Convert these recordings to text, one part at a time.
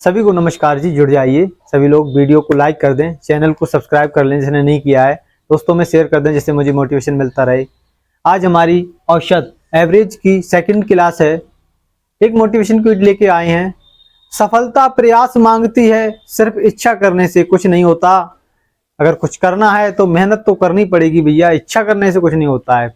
सभी को नमस्कार जी। जुड़ जाइए सभी लोग, वीडियो को लाइक कर दें, चैनल को सब्सक्राइब कर लें जिसने नहीं किया है, दोस्तों में शेयर कर दें जिससे मुझे मोटिवेशन मिलता रहे। आज हमारी औसत एवरेज की सेकंड क्लास है। एक मोटिवेशन क्विज लेके आए हैं। सफलता प्रयास मांगती है, सिर्फ इच्छा करने से कुछ नहीं होता। अगर कुछ करना है तो मेहनत तो करनी पड़ेगी भैया, इच्छा करने से कुछ नहीं होता है।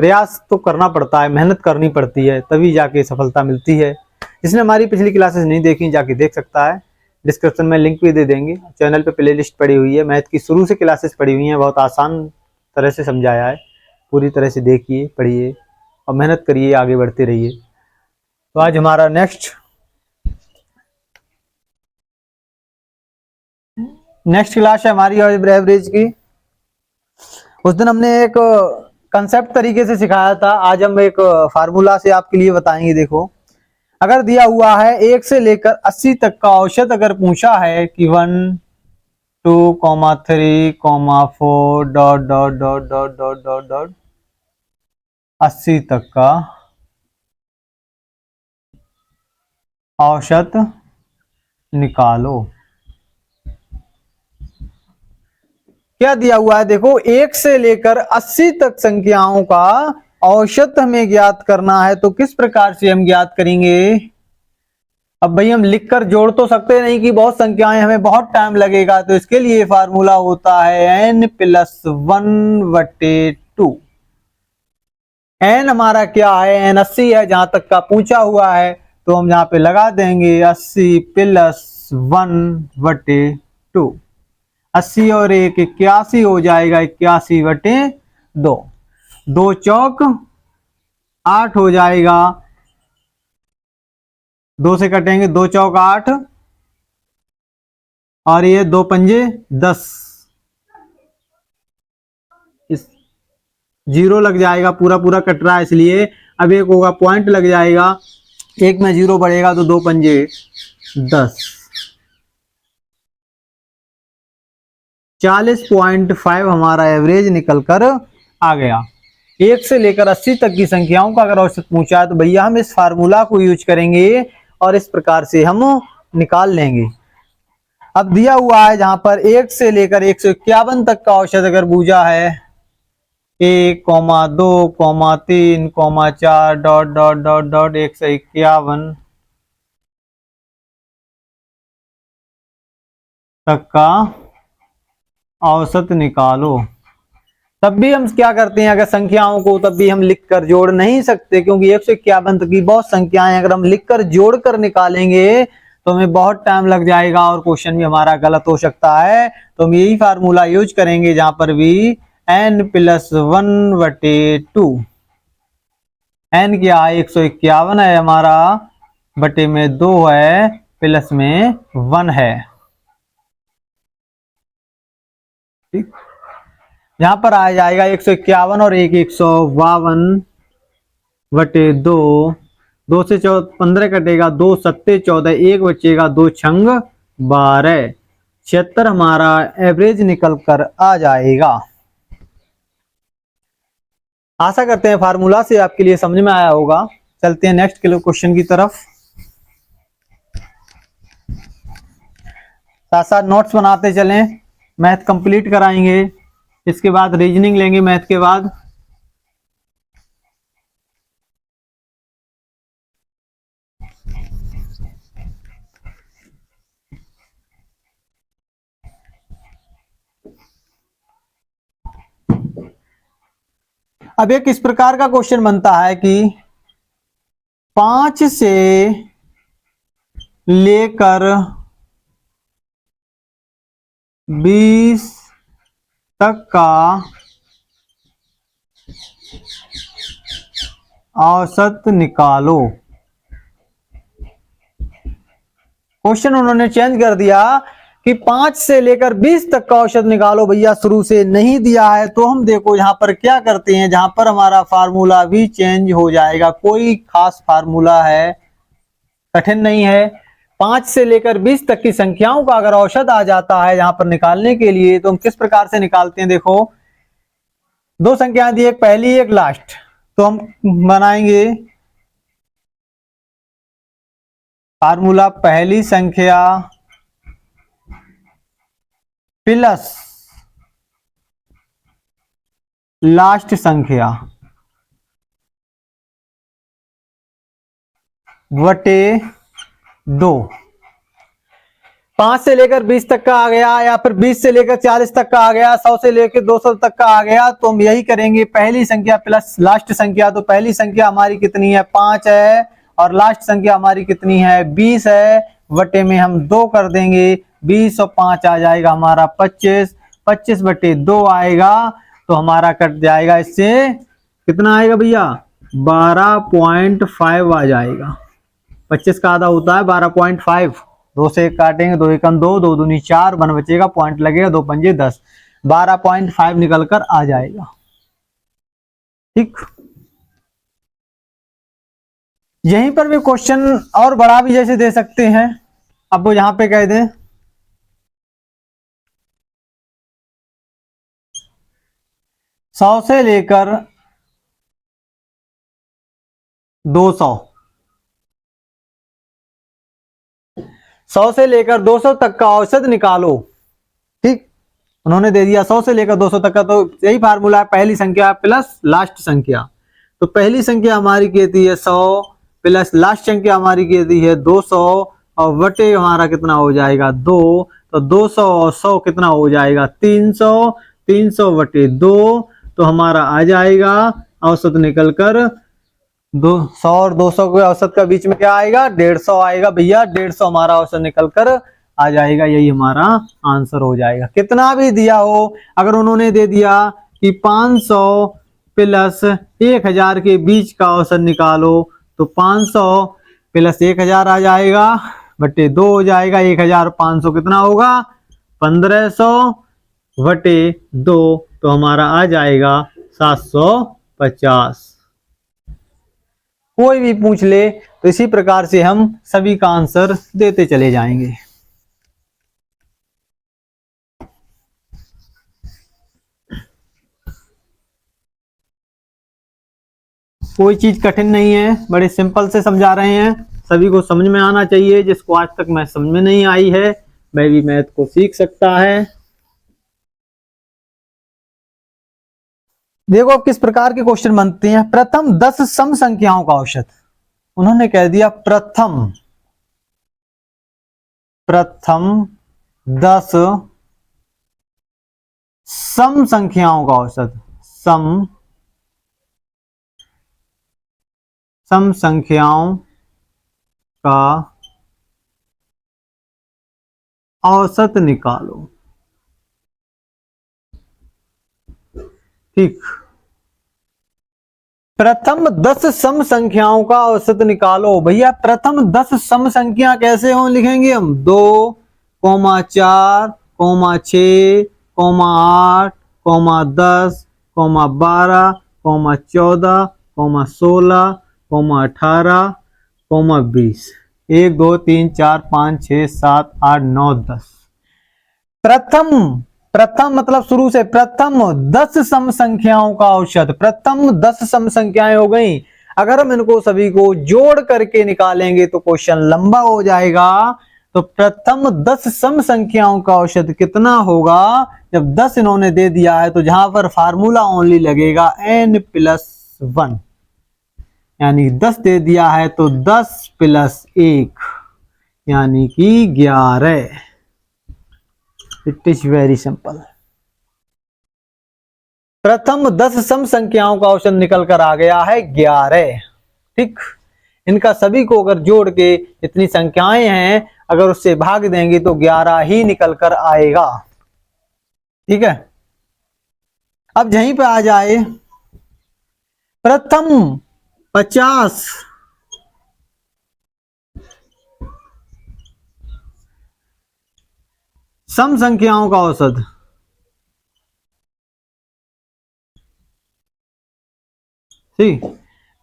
प्रयास तो करना पड़ता है, मेहनत करनी पड़ती है, तभी जाके सफलता मिलती है। जिसने हमारी पिछली क्लासेस नहीं देखी जाके देख सकता है, डिस्क्रिप्शन में लिंक भी दे देंगे। चैनल पे प्लेलिस्ट पड़ी हुई है, मैथ की शुरू से क्लासेस पड़ी हुई हैं, बहुत आसान तरह से समझाया है। पूरी तरह से देखिए, पढ़िए और मेहनत करिए, आगे बढ़ते रहिए। तो आज हमारा नेक्स्ट क्लास है हमारी एवरेज की। उस दिन हमने एक कंसेप्ट तरीके से सिखाया था, आज हम एक फार्मूला से आपके लिए बताएंगे। देखो, अगर दिया हुआ है 1 से लेकर 80 तक का औसत अगर पूछा है कि 1, 2, 3, 4 dot dot dot dot dot dot dot 80 तक का औसत निकालो। क्या दिया हुआ है? देखो, 1 से लेकर 80 तक संख्याओं का औसत हमें ज्ञात करना है। तो किस प्रकार से हम ज्ञात करेंगे? अब भाई हम लिखकर जोड़ तो सकते नहीं कि बहुत संख्याएं, हमें बहुत टाइम लगेगा। तो इसके लिए फार्मूला होता है n+1/2। n हमारा क्या है? n 80 है, जहां तक का पूछा हुआ है। तो हम यहाँ पे लगा देंगे 80 + 1/2। 80 और 1 81 हो जाएगा, 81/2। 2 चौक 8 हो जाएगा, 2 से कटेंगे, 2 चौक 8 और ये 2 पंजे 10। इस 0 लग जाएगा, पूरा पूरा कट रहा है इसलिए। अब एक होगा पॉइंट लग जाएगा, एक में 0 बढ़ेगा तो 2 पंजे 10। 40.5 हमारा एवरेज निकल कर आ गया। 1 से लेकर 80 तक की संख्याओं का अगर औसत पूछा है तो भैया हम इस फार्मूला को यूज करेंगे और इस प्रकार से हम निकाल लेंगे। अब दिया हुआ है जहां पर 1 से लेकर 151 तक का औसत अगर पूछा है, 1, 2, 3, 4 डॉट डॉट डॉट डॉट 151 तक का औसत निकालो। तब भी हम क्या करते हैं, अगर संख्याओं को तब भी हम लिखकर जोड़ नहीं सकते, क्योंकि 151 तक की बहुत संख्याएं अगर हम लिखकर जोड़कर निकालेंगे तो हमें बहुत टाइम लग जाएगा और क्वेश्चन भी हमारा गलत हो सकता है। तो हम यही फार्मूला यूज करेंगे जहां पर भी n+1/2। n क्या है? 151 है हमारा, बटे में 2 है, प्लस में 1 है। ठीक, यहां पर आ जाएगा 151 और 152/2। 2 से 15 कटेगा, 2 सत्ते 14, 1 बचेगा, 2 छंग 12। 76 हमारा एवरेज निकल कर आ जाएगा। आशा करते हैं फार्मूला से आपके लिए समझ में आया होगा। चलते हैं नेक्स्ट क्वेश्चन की तरफ। साथ साथ नोट्स बनाते चलें, मैथ कंप्लीट कराएंगे, इसके बाद रीजनिंग लेंगे मैथ के बाद। अब एक इस प्रकार का क्वेश्चन बनता है कि 5 से लेकर 20 तक का औसत निकालो। क्वेश्चन उन्होंने चेंज कर दिया कि 5 से लेकर 20 तक का औसत निकालो। भैया शुरू से नहीं दिया है, तो हम देखो यहां पर क्या करते हैं, जहां पर हमारा फार्मूला भी चेंज हो जाएगा। कोई खास फार्मूला है, कठिन नहीं है। 5 से लेकर 20 तक की संख्याओं का अगर औसत आ जाता है यहां पर निकालने के लिए, तो हम किस प्रकार से निकालते हैं? देखो, 2 संख्याएं दी, एक पहली एक लास्ट। तो हम बनाएंगे फार्मूला पहली संख्या प्लस लास्ट संख्या बटे 2। 5 से लेकर 20 तक का आ गया, या फिर 20 से लेकर 40 तक का आ गया, 100 से लेकर 200 तक का आ गया, तो हम यही करेंगे पहली संख्या प्लस लास्ट संख्या। तो पहली संख्या हमारी कितनी है 5 है, और लास्ट संख्या हमारी कितनी है 20 है, बटे में हम 2 कर देंगे। 20 और 5 आ जाएगा हमारा 25, 25 बटे 2 आएगा, तो हमारा कट जाएगा इससे कितना आएगा भैया 12.5 आ जाएगा। 25 का आधा होता है 12.5, 2 से 1 काटेंगे, 2 एकम 2, 2 दूनी 4, 1 बचेगा, पॉइंट लगेगा, 2 पंजे 10, 12.5 निकल कर आ जाएगा। ठीक, यहीं पर भी क्वेश्चन और बड़ा भी जैसे दे सकते हैं। अब वो यहां पे कह दें 100 से लेकर 200, 100 से लेकर 200 तक का औसत निकालो। ठीक, उन्होंने दे दिया 100 से लेकर 200 तक का, तो यही फार्मूला है पहली संख्या प्लस लास्ट संख्या। तो पहली संख्या हमारी कहती है 100 प्लस लास्ट संख्या हमारी कहती है 200, और बटे हमारा कितना हो जाएगा 2, तो 200 और 100 कितना हो जाएगा 300, 300 बटे 2, तो हमारा आ जाएगा औसत निकल कर 100 और 200 के औसत का बीच में क्या आएगा 150 आएगा भैया। 150 हमारा औसत निकल कर आ जाएगा, यही हमारा आंसर हो जाएगा। कितना भी दिया हो, अगर उन्होंने दे दिया कि 500 प्लस 1000 के बीच का औसत निकालो, तो 500 प्लस 1000 आ जाएगा, बटे 2 हो जाएगा। 1500 कितना होगा 1500 बटे 2, तो हमारा आ जाएगा 750। कोई भी पूछ ले तो इसी प्रकार से हम सभी का आंसर देते चले जाएंगे। कोई चीज कठिन नहीं है, बड़े सिंपल से समझा रहे हैं, सभी को समझ में आना चाहिए। जिसको आज तक मैथ समझ में नहीं आई है वह भी मैथ को सीख सकता है। देखो अब किस प्रकार के क्वेश्चन बनते हैं। प्रथम 10 सम संख्याओं का औसत, उन्होंने कह दिया प्रथम 10 सम संख्याओं का औसत, सम संख्याओं का औसत निकालो। ठीक, प्रथम 10 सम संख्याओं का औसत निकालो। भैया प्रथम 10 सम संख्या कैसे हो लिखेंगे हम 2, 4, 6, 8, 10, 12, 14, 16, 18, 20, 1 2 3 4 5 6 7 8 9 10। प्रथम मतलब शुरू से, प्रथम 10 सम संख्याओं का औसत, प्रथम 10 सम संख्याएं हो गई। अगर हम इनको सभी को जोड़ करके निकालेंगे तो क्वेश्चन लंबा हो जाएगा। तो प्रथम 10 सम संख्याओं का औसत कितना होगा, जब 10 इन्होंने दे दिया है तो जहां पर फार्मूला ओनली लगेगा n+1, यानी 10 दे दिया है तो 10 + 1 यानी कि 11। It is very simple. प्रथम 10 सम संख्याओं का औसत निकल कर आ गया है 11। ठीक, इनका सभी को अगर जोड़ के इतनी संख्याएं हैं अगर उससे भाग देंगे तो 11 ही निकल कर आएगा। ठीक है, अब यहीं पे आ जाए प्रथम 50 सम संख्याओं का औसत। ठीक,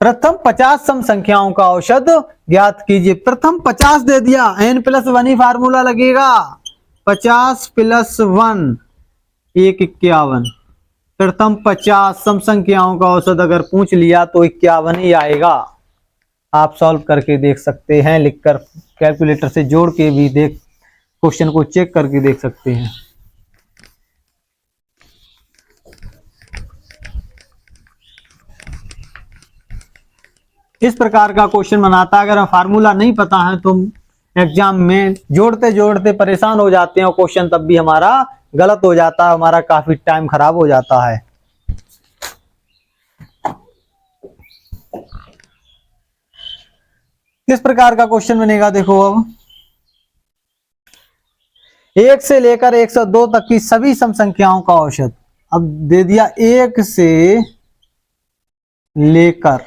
प्रथम 50 सम संख्याओं का औसत ज्ञात कीजिए। प्रथम 50 दे दिया, n+1 ही फार्मूला लगेगा। 50 + 1 51। प्रथम 50 सम संख्याओं का औसत अगर पूछ लिया तो 51 ही आएगा। आप सॉल्व करके देख सकते हैं, लिखकर कैलकुलेटर से जोड़ के भी देख क्वेश्चन को चेक करके देख सकते हैं। इस प्रकार का क्वेश्चन बनाता है। अगर हम फार्मूला नहीं पता है तो एग्जाम में जोड़ते जोड़ते परेशान हो जाते हैं और क्वेश्चन तब भी हमारा गलत हो जाता है, हमारा काफी टाइम खराब हो जाता है। किस प्रकार का क्वेश्चन बनेगा देखो, अब 1 से लेकर 102 तक की सभी सम संख्याओं का औसत। अब दे दिया 1 से लेकर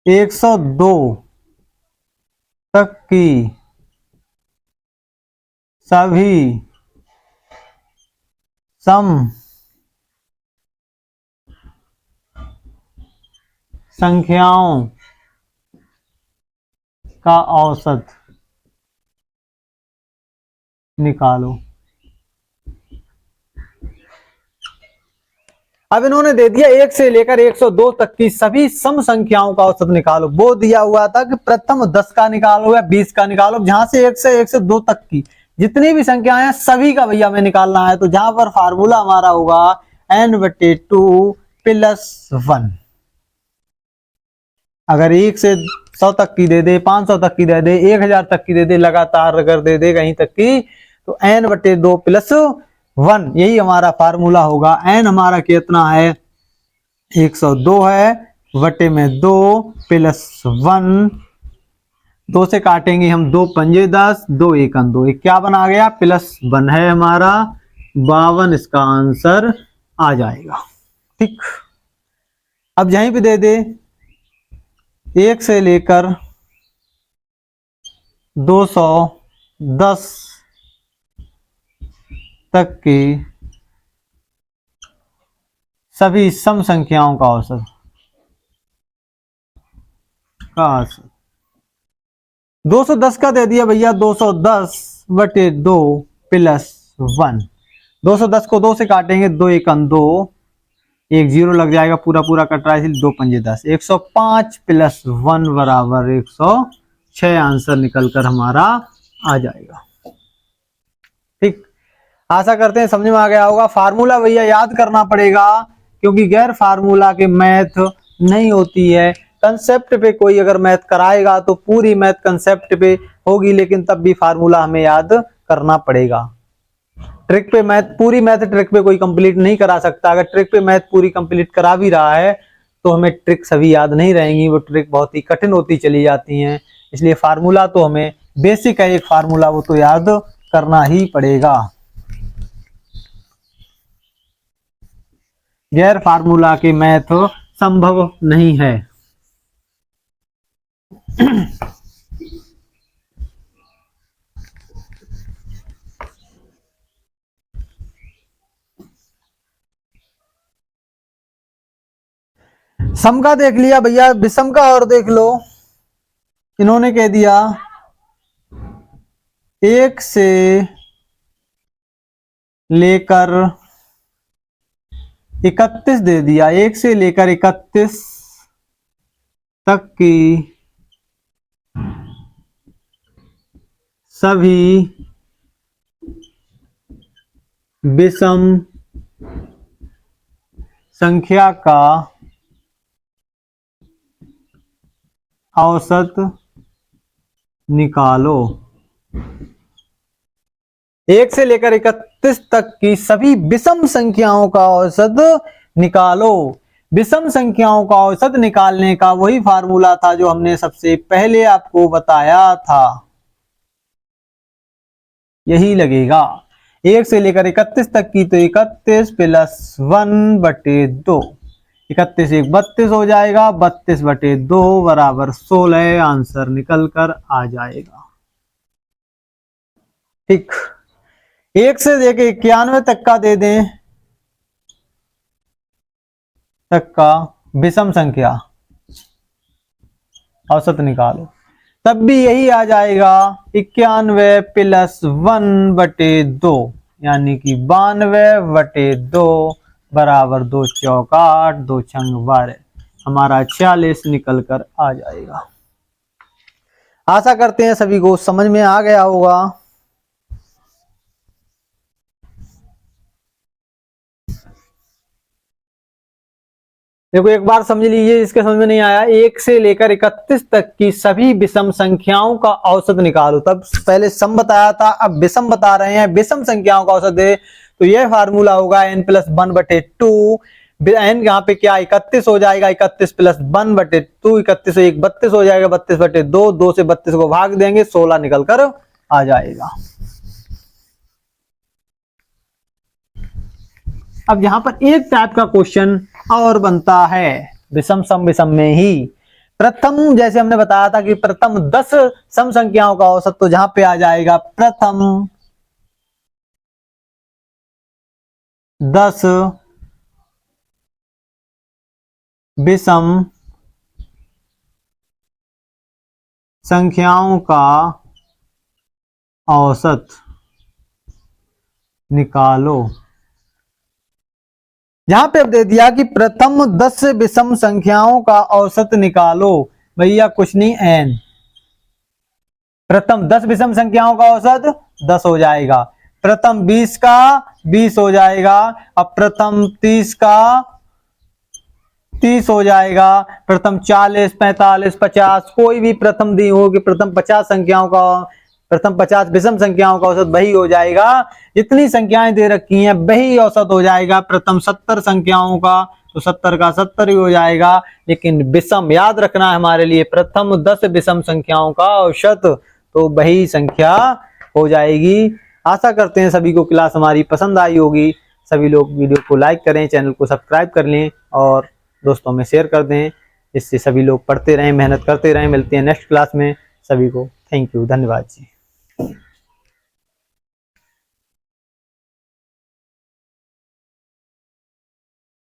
102 तक की सभी सम संख्याओं का औसत निकालो। अब इन्होंने दे दिया 1 से लेकर 102 तक की सभी सम संख्याओं का औसत निकालो। वो दिया हुआ था कि प्रथम 10 का निकालो या 20 का निकालो। जहां से 1 से 102 तक की जितनी भी संख्याएं हैं सभी का भैया हमें निकालना है। तो जहां पर फार्मूला हमारा होगा n/2 + 1। अगर 1 से 100 तक की दे दे, 500 तक की दे दे, 1000 तक की दे दे, लगातार अगर दे दे कहीं तक की, तो n/2 + 1 यही हमारा फार्मूला होगा। n हमारा कितना है 102 है, बटे में 2 + 1, 2 से काटेंगे हम, 2 पंजे 10, 2 एकम 2, क्या बना गया +1 है हमारा 52। इसका आंसर आ जाएगा। ठीक, अब यहीं पे दे दे 1 से लेकर 210 तक की सभी सम संख्याओं का औसत 210 का दे दिया भैया 210/2 + 1। 210 को 2 से काटेंगे, 2 एकम 2, 1 0 लग जाएगा, पूरा पूरा कट रहा है इसलिए 2 पंजे 10, 105 + 1 = 106। आंसर निकलकर हमारा आ जाएगा। ठीक, आशा करते हैं समझ में आ गया होगा। फार्मूला भैया याद करना पड़ेगा क्योंकि गैर फार्मूला के मैथ नहीं होती है। कंसेप्ट पे कोई अगर मैथ कराएगा तो पूरी मैथ कंसेप्ट पे होगी, लेकिन तब भी फार्मूला हमें याद करना पड़ेगा। ट्रिक पे मैथ, पूरी मैथ ट्रिक पे कोई कंप्लीट नहीं करा सकता। अगर ट्रिक पे मैथ पूरी कंप्लीट करा भी रहा है तो हमें ट्रिक सभी याद नहीं रहेंगी, वो ट्रिक बहुत ही कठिन होती चली जाती हैं। इसलिए फार्मूला तो हमें बेसिक है एक फार्मूला, वो तो याद करना ही पड़ेगा। गैर फार्मूला के मैथ संभव नहीं है। सम का देख लिया भैया, विषम का और देख लो। इन्होंने कह दिया 1 से लेकर 31 दे दिया, 1 से लेकर 31 तक की सभी विषम संख्या का औसत निकालो। 1 से लेकर 31 तक की सभी विषम संख्याओं का औसत निकालो। विषम संख्याओं का औसत निकालने का वही फार्मूला था जो हमने सबसे पहले आपको बताया था, यही लगेगा। 1 से लेकर 31 तक की तो 31 + 1/2, 31 1 32 हो जाएगा, 32/2 = 16। आंसर निकल कर आ जाएगा। ठीक, 1 से लेकर 91 तक का दे दें तक का विषम संख्या औसत निकालो, तब भी यही आ जाएगा 91 + 1/2, यानी कि 92/2 = 2 चौक 8, 2 छंग 12। हमारा 46 निकल कर आ जाएगा। आशा करते हैं सभी को समझ में आ गया होगा। देखो एक बार समझ लीजिए, इसके समझ में नहीं आया, 1 से लेकर 31 तक की सभी विषम संख्याओं का औसत निकालो। तब पहले सम बताया था, अब विषम बता रहे हैं। विषम संख्याओं का औसत है तो यह फार्मूला होगा n+1/2। n यहाँ पे क्या 31 हो जाएगा, 31 + 1/2, 31 से 1 32 हो जाएगा, 32/2, 2 से 32 को भाग देंगे, 16 निकल कर आ जाएगा। अब यहां पर एक टाइप का क्वेश्चन और बनता है विषम सम विषम में ही। प्रथम जैसे हमने बताया था कि प्रथम 10 सम संख्याओं का औसत, तो जहां पे आ जाएगा प्रथम 10 विषम संख्याओं का औसत निकालो। यहां पे अब दे दिया कि प्रथम 10 विषम संख्याओं का औसत निकालो। भैया कुछ नहीं, n प्रथम 10 विषम संख्याओं का औसत 10 हो जाएगा, प्रथम 20 का 20 हो जाएगा, अब प्रथम 30 का 30 हो जाएगा, प्रथम 40 45 50 कोई भी प्रथम दी होगी, प्रथम 50 संख्याओं का, प्रथम 50 विषम संख्याओं का औसत वही हो जाएगा। जितनी संख्याएं दे रखी हैं वही औसत हो जाएगा। प्रथम 70 संख्याओं का तो 70 का 70 ही हो जाएगा। लेकिन विषम याद रखना है हमारे लिए, प्रथम 10 विषम संख्याओं का औसत तो वही संख्या हो जाएगी। आशा करते हैं सभी को क्लास हमारी पसंद आई होगी। सभी लोग वीडियो को लाइक करें, चैनल को सब्सक्राइब कर लें और दोस्तों में शेयर कर दें, जिससे सभी लोग पढ़ते रहें, मेहनत करते रहें। मिलते हैं नेक्स्ट क्लास में। सभी को थैंक यू, धन्यवाद जी।